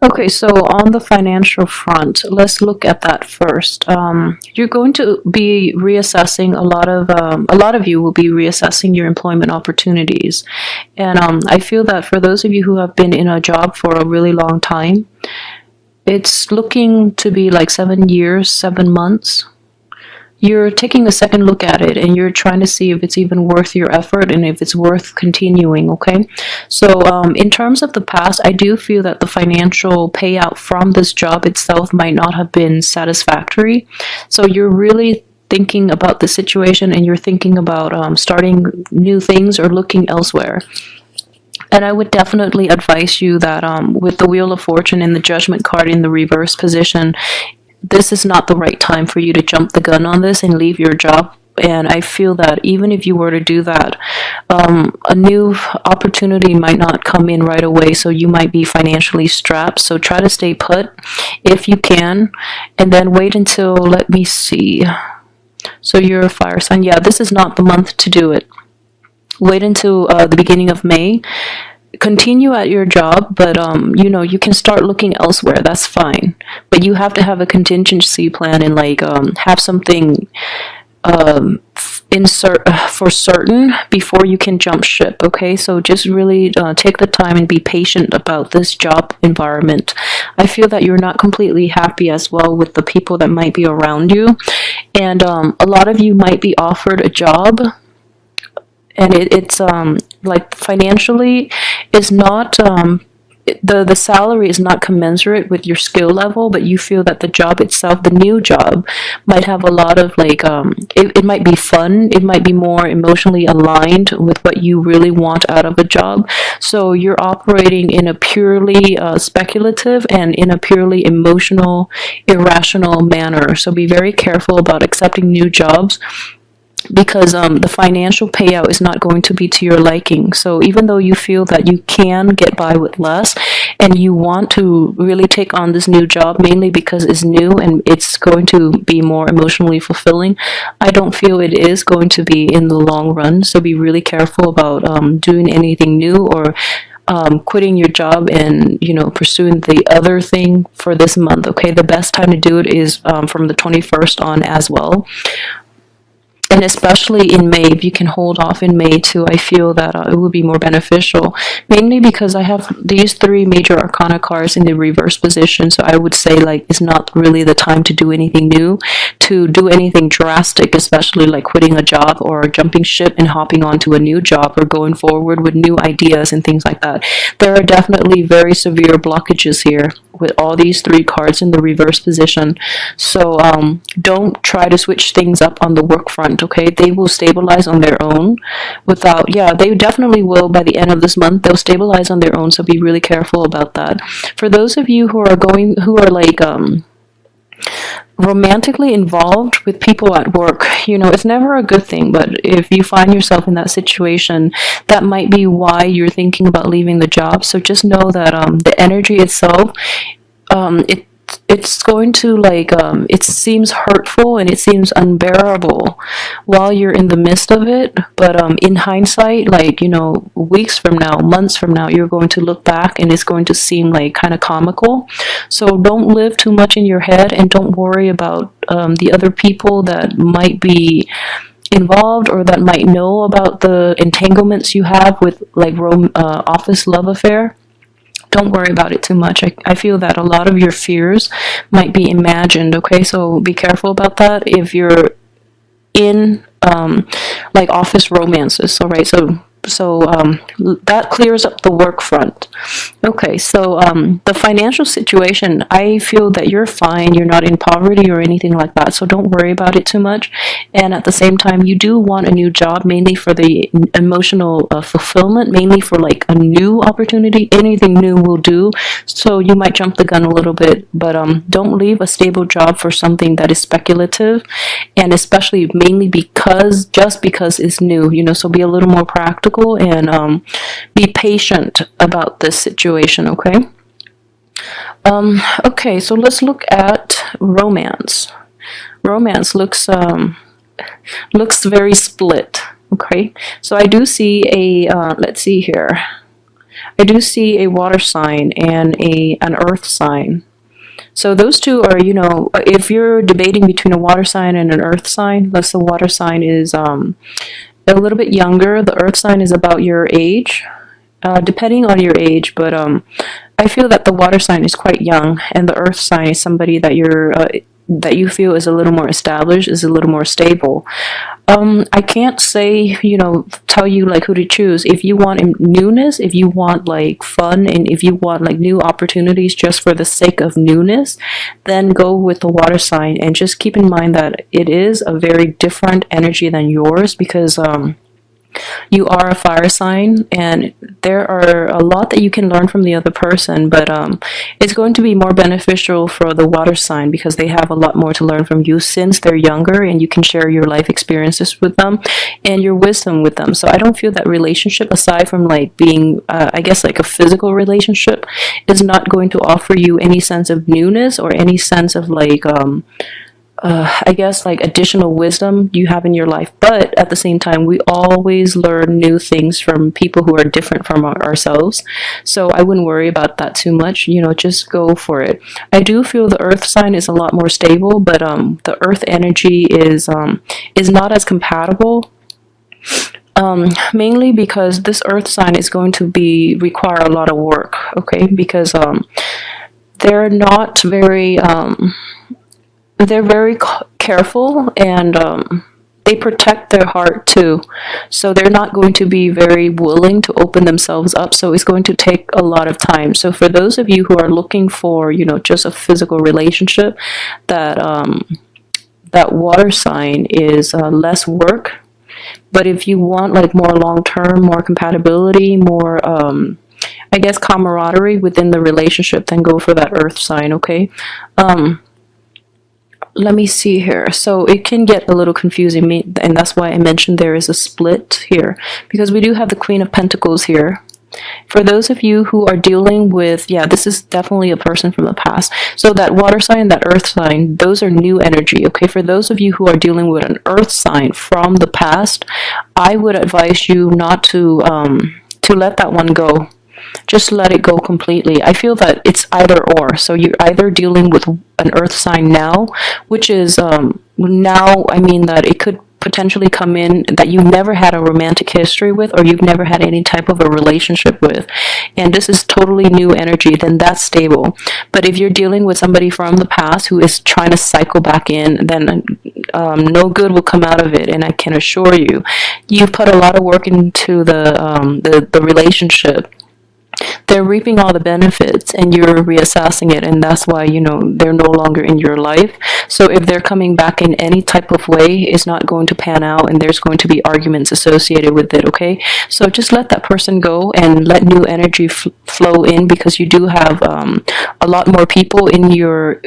Okay, so on the financial front, let's look at that first. You're going to be reassessing a lot of you will be reassessing your employment opportunities, and I feel that for those of you who have been in a job for a really long time, it's looking to be like 7 years, 7 months. You're taking a second look at it and you're trying to see if it's even worth your effort and if it's worth continuing, okay? So, in terms of the past, I do feel that the financial payout from this job itself might not have been satisfactory. So, you're really thinking about the situation and you're thinking about starting new things or looking elsewhere. And I would definitely advise you that with the Wheel of Fortune and the Judgment card in the reverse position, this is not the right time for you to jump the gun on this and leave your job. And I feel that even if you were to do that, a new opportunity might not come in right away, so you might be financially strapped. So try to stay put if you can, and then wait until, let me see. So you're a fire sign. Yeah, this is not the month to do it. Wait until the beginning of May. Continue at your job, but you can start looking elsewhere. That's fine, but you have to have a contingency plan and like have something insert for certain before you can jump ship. Okay, so just really take the time and be patient about this job environment. I feel that you're not completely happy as well with the people that might be around you, and a lot of you might be offered a job and it's like financially is not the salary is not commensurate with your skill level, but you feel that the job itself, the new job, might have a lot of like it might be fun, it might be more emotionally aligned with what you really want out of a job. So you're operating in a purely speculative and in a purely emotional, irrational manner. So be very careful about accepting new jobs, because the financial payout is not going to be to your liking. So even though you feel that you can get by with less and you want to really take on this new job mainly because it's new and it's going to be more emotionally fulfilling, I don't feel it is going to be in the long run. So be really careful about doing anything new or quitting your job and pursuing the other thing for this month. Okay, the best time to do it is from the 21st on as well. And especially in May, if you can hold off in May too, I feel that it would be more beneficial. Mainly because I have these three major arcana cards in the reverse position, so I would say like it's not really the time to do anything new, to do anything drastic, especially like quitting a job or jumping ship and hopping onto a new job or going forward with new ideas and things like that. There are definitely very severe blockages here with all these three cards in the reverse position. So don't try to switch things up on the work front. Okay, they will stabilize on their own without, yeah, they definitely will by the end of this month. They'll stabilize on their own, so be really careful about that. For those of you who are like romantically involved with people at work, it's never a good thing, but if you find yourself in that situation, that might be why you're thinking about leaving the job. So just know that the energy itself, it's going to like it seems hurtful and it seems unbearable while you're in the midst of it, but in hindsight, like weeks from now, months from now, you're going to look back and it's going to seem like kind of comical. So don't live too much in your head and don't worry about the other people that might be involved or that might know about the entanglements you have with like office love affair. Don't worry about it too much. I feel that a lot of your fears might be imagined, okay? So be careful about that if you're in like office romances, all right? So that clears up the work front. Okay, so the financial situation, I feel that you're fine. You're not in poverty or anything like that, so don't worry about it too much. And at the same time, you do want a new job, mainly for the emotional fulfillment, mainly for like a new opportunity. Anything new will do, so you might jump the gun a little bit, but don't leave a stable job for something that is speculative, and especially mainly just because it's new, so be a little more practical and be patient about this situation, okay? Okay, so let's look at romance. Romance looks very split, okay? So I do see a, let's see here. I do see a water sign and an earth sign. So those two are, if you're debating between a water sign and an earth sign, let's the water sign is a little bit younger. The earth sign is about your age, depending on your age. But I feel that the water sign is quite young, and the earth sign is somebody that you feel is a little more established, is a little more stable. I can't say, tell you like who to choose. If you want newness, if you want like fun, and if you want like new opportunities just for the sake of newness, then go with the water sign. And just keep in mind that it is a very different energy than yours, because you are a fire sign, and there are a lot that you can learn from the other person, but it's going to be more beneficial for the water sign because they have a lot more to learn from you since they're younger, and you can share your life experiences with them and your wisdom with them. So I don't feel that relationship, aside from like being I guess like a physical relationship, is not going to offer you any sense of newness or any sense of like I guess like additional wisdom you have in your life. But at the same time, we always learn new things from people who are different from ourselves. So I wouldn't worry about that too much. Just go for it. I do feel the earth sign is a lot more stable, but the earth energy is not as compatible. Mainly because this earth sign is going to require a lot of work, okay? Because they're not very they're very careful, and they protect their heart too. So they're not going to be very willing to open themselves up. So it's going to take a lot of time. So for those of you who are looking for, just a physical relationship, that water sign is less work. But if you want like more long-term, more compatibility, more I guess camaraderie within the relationship, then go for that earth sign, okay? Let me see here. So it can get a little confusing, and that's why I mentioned there is a split here, because we do have the Queen of Pentacles here. For those of you who are dealing with, this is definitely a person from the past. So that water sign, that earth sign, those are new energy, okay? For those of you who are dealing with an earth sign from the past, I would advise you not to let that one go. Just let it go completely. I feel that it's either or. So you're either dealing with an earth sign now, which is now, I mean that it could potentially come in that you've never had a romantic history with, or you've never had any type of a relationship with, and this is totally new energy, then that's stable. But if you're dealing with somebody from the past who is trying to cycle back in, then no good will come out of it. And I can assure you, you've put a lot of work into the relationship. They're reaping all the benefits, and you're reassessing it, and that's why they're no longer in your life. So if they're coming back in any type of way, it's not going to pan out, and there's going to be arguments associated with it, okay? So just let that person go and let new energy flow in, because you do have a lot more people in your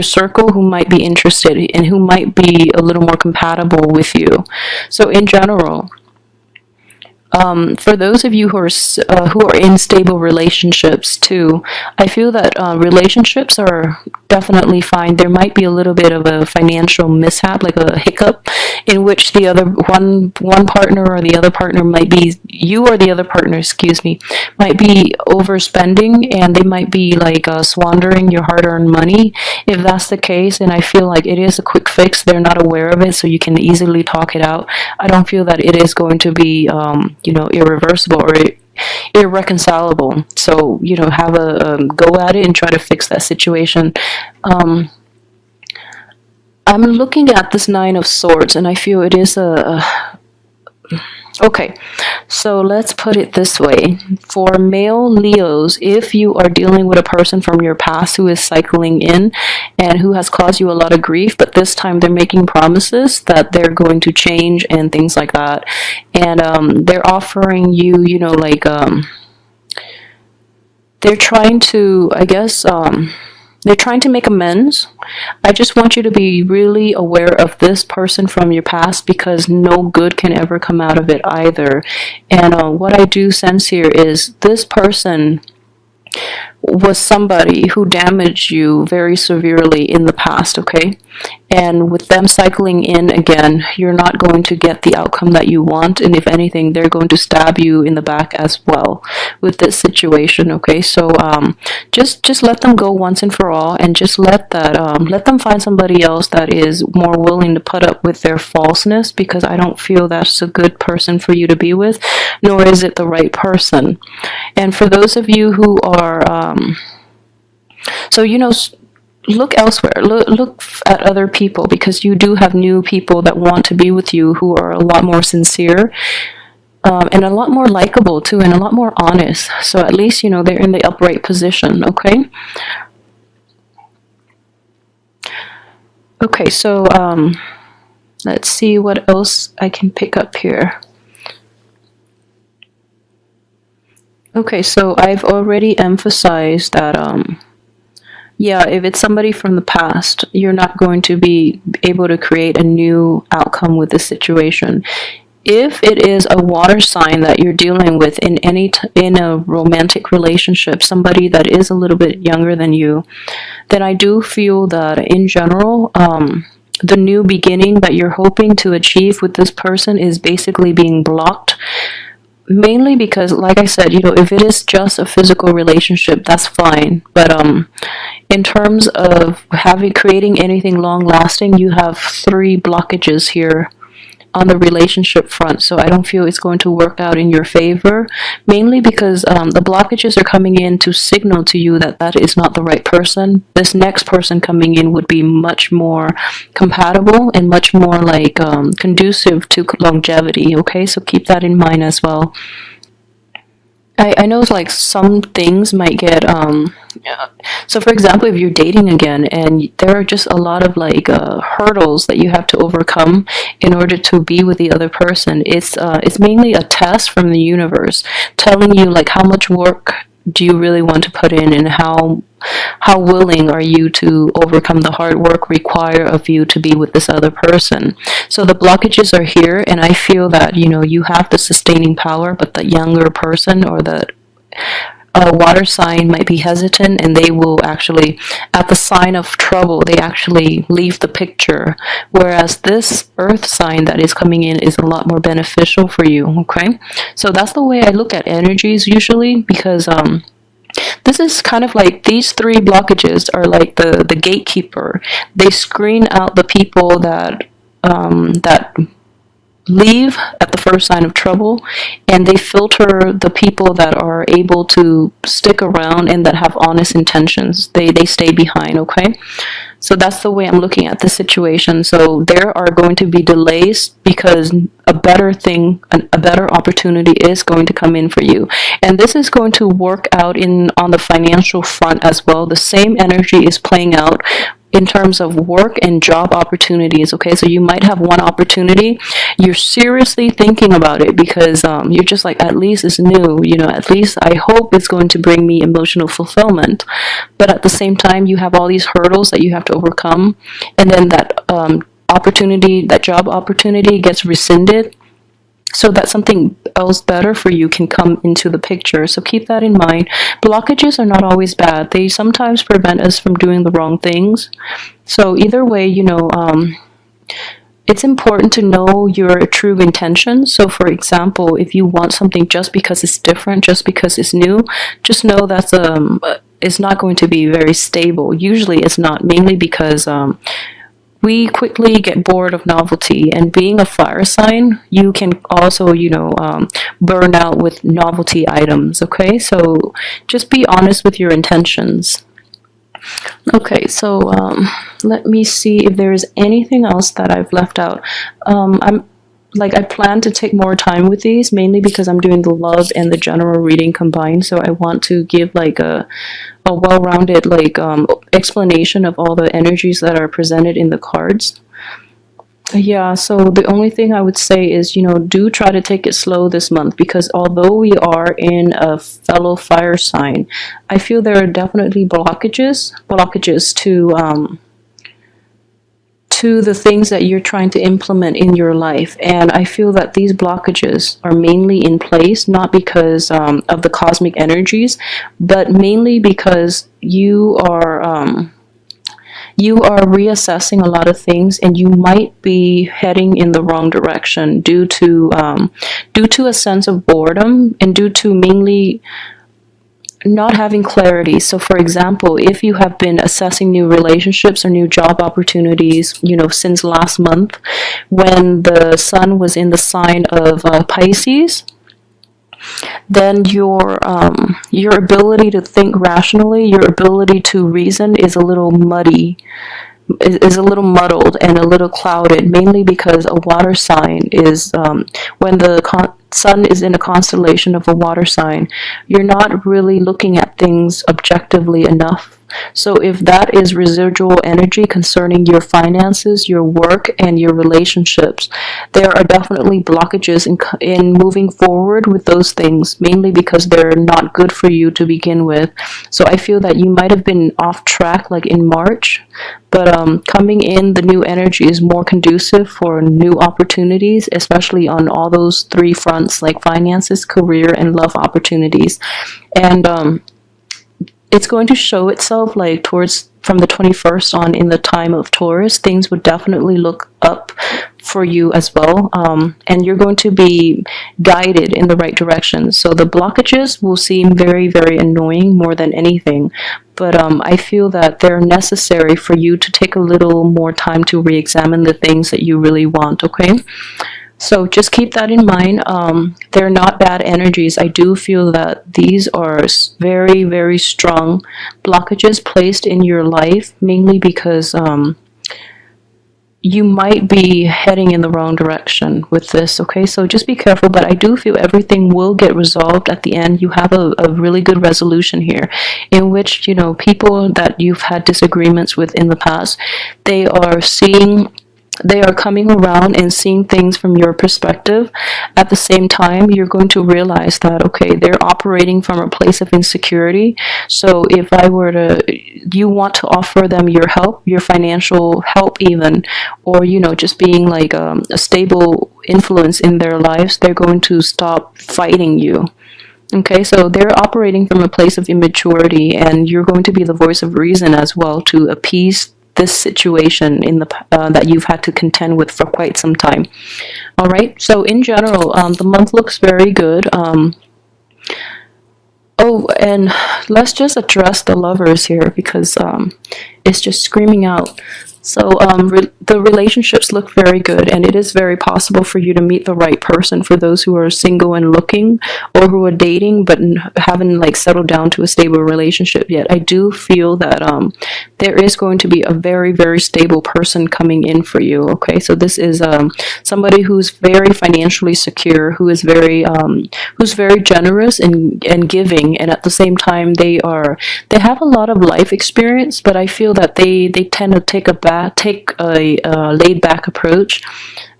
circle who might be interested and who might be a little more compatible with you. So in general, for those of you who are in stable relationships too, I feel that relationships are definitely fine. There might be a little bit of a financial mishap, like a hiccup, in which the other one partner or the other partner might be, you or the other partner, excuse me, might be overspending, and they might be like squandering your hard-earned money. If that's the case, and I feel like it is a quick fix, they're not aware of it, so you can easily talk it out. I don't feel that it is going to be irreversible or irreconcilable. So have a go at it and try to fix that situation. I'm looking at this Nine of Swords, and I feel it is okay, so let's put it this way. For male Leos, if you are dealing with a person from your past who is cycling in and who has caused you a lot of grief, but this time they're making promises that they're going to change and things like that, and they're offering you, they're trying to, I guess, they're trying to make amends. I just want you to be really aware of this person from your past, because no good can ever come out of it either. And what I do sense here is this person was somebody who damaged you very severely in the past, okay? And with them cycling in again, you're not going to get the outcome that you want. And if anything, they're going to stab you in the back as well with this situation. Okay, so just let them go once and for all, and just let them find somebody else that is more willing to put up with their falseness, because I don't feel that's a good person for you to be with, nor is it the right person. And for those of you who are so look elsewhere, look at other people, because you do have new people that want to be with you who are a lot more sincere, and a lot more likable too, and a lot more honest. So at least they're in the upright position. Okay, so let's see what else I can pick up here. Okay, so I've already emphasized that yeah, if it's somebody from the past, you're not going to be able to create a new outcome with this situation. If it is a water sign that you're dealing with in a romantic relationship, somebody that is a little bit younger than you, then I do feel that in general, the new beginning that you're hoping to achieve with this person is basically being blocked. Mainly because, like I said, if it is just a physical relationship, that's fine. But in terms of creating anything long lasting, you have 3 blockages here on the relationship front. So I don't feel it's going to work out in your favor, mainly because the blockages are coming in to signal to you that that is not the right person. This next person coming in would be much more compatible and much more like conducive to longevity. Okay, so keep that in mind as well. I know like some things might get yeah. So for example, if you're dating again and there are just a lot of like hurdles that you have to overcome in order to be with the other person, it's mainly a test from the universe telling you like how much work do you really want to put in, and how willing are you to overcome the hard work required of you to be with this other person. So the blockages are here, and I feel that you have the sustaining power, but the younger person or the water sign might be hesitant, and they will actually, at the sign of trouble, they actually leave the picture, whereas this earth sign that is coming in is a lot more beneficial for you. Okay, so that's the way I look at energies usually, because this is kind of like these 3 blockages are like the gatekeeper. They screen out the people that leave at the first sign of trouble, and they filter the people that are able to stick around and that have honest intentions. They stay behind. Okay, so that's the way I'm looking at the situation. So there are going to be delays because a better opportunity is going to come in for you, and this is going to work out on the financial front as well. The same energy is playing out in terms of work and job opportunities. Okay, so you might have one opportunity, you're seriously thinking about it because you're just like, at least it's new, at least I hope it's going to bring me emotional fulfillment. But at the same time, you have all these hurdles that you have to overcome, and then that job opportunity gets rescinded, so that something else better for you can come into the picture. So keep that in mind. Blockages are not always bad. They sometimes prevent us from doing the wrong things. So either way, it's important to know your true intentions. So for example, if you want something just because it's different, just because it's new, just know that's it's not going to be very stable. Usually it's not, mainly because we quickly get bored of novelty, and being a fire sign, you can also, burn out with novelty items. Okay, so just be honest with your intentions. Okay, so let me see if there is anything else that I've left out. I plan to take more time with these, mainly because I'm doing the love and the general reading combined, so I want to give like a well-rounded explanation of all the energies that are presented in the cards. Yeah, so the only thing I would say is, do try to take it slow this month, because although we are in a fellow fire sign, I feel there are definitely blockages to the things that you're trying to implement in your life. And I feel that these blockages are mainly in place, not because of the cosmic energies, but mainly because you are you are reassessing a lot of things, and you might be heading in the wrong direction due to a sense of boredom, and due to mainly not having clarity. So for example, if you have been assessing new relationships or new job opportunities, since last month when the sun was in the sign of Pisces, then your ability to think rationally, your ability to reason is a little muddy, is a little muddled and a little clouded, mainly because a water sign is, when the sun is in a constellation of a water sign, you're not really looking at things objectively enough. So if that is residual energy concerning your finances, your work, and your relationships, there are definitely blockages in moving forward with those things, mainly because they're not good for you to begin with. So I feel that you might have been off track like in March, but coming in, the new energy is more conducive for new opportunities, especially on all those three fronts, like finances, career, and love opportunities. And it's going to show itself like towards from the 21st on in the time of Taurus. Things would definitely look up for you as well, and you're going to be guided in the right direction. So the blockages will seem very, very annoying more than anything, but I feel that they're necessary for you to take a little more time to re-examine the things that you really want, okay? So just keep that in mind. They're not bad energies. I do feel that these are very, very strong blockages placed in your life, mainly because you might be heading in the wrong direction with this, okay? So just be careful, but I do feel everything will get resolved at the end. You have a really good resolution here, in which, people that you've had disagreements with in the past, they are coming around and seeing things from your perspective. At the same time, you're going to realize that, okay, they're operating from a place of insecurity. So if you want to offer them your help, your financial help even, or, just being like a stable influence in their lives, they're going to stop fighting you. Okay, so they're operating from a place of immaturity, and you're going to be the voice of reason as well to appease this situation that you've had to contend with for quite some time. All right, so in general, the month looks very good. Oh, and let's just address the lovers here, because it's just screaming out. So the relationships look very good, and it is very possible for you to meet the right person for those who are single and looking, or who are dating but haven't settled down to a stable relationship yet. I do feel that there is going to be a very, very stable person coming in for you, okay? So this is somebody who's very financially secure, who's very generous and giving, and at the same time they have a lot of life experience, but I feel that they tend to take a laid back approach.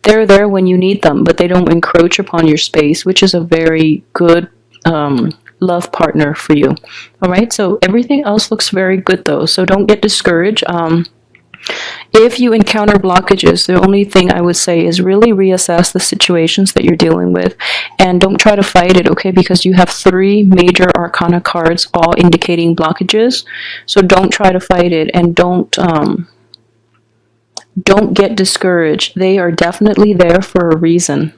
They're there when you need them, but they don't encroach upon your space, which is a very good love partner for you. All right, so everything else looks very good though, so don't get discouraged. If you encounter blockages, the only thing I would say is really reassess the situations that you're dealing with, and don't try to fight it, okay? Because you have 3 major arcana cards all indicating blockages, so don't try to fight it, and don't get discouraged. They are definitely there for a reason,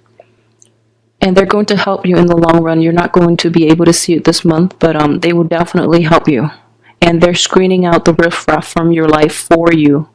and they're going to help you in the long run. You're not going to be able to see it this month, but they will definitely help you, and they're screening out the riffraff from your life for you.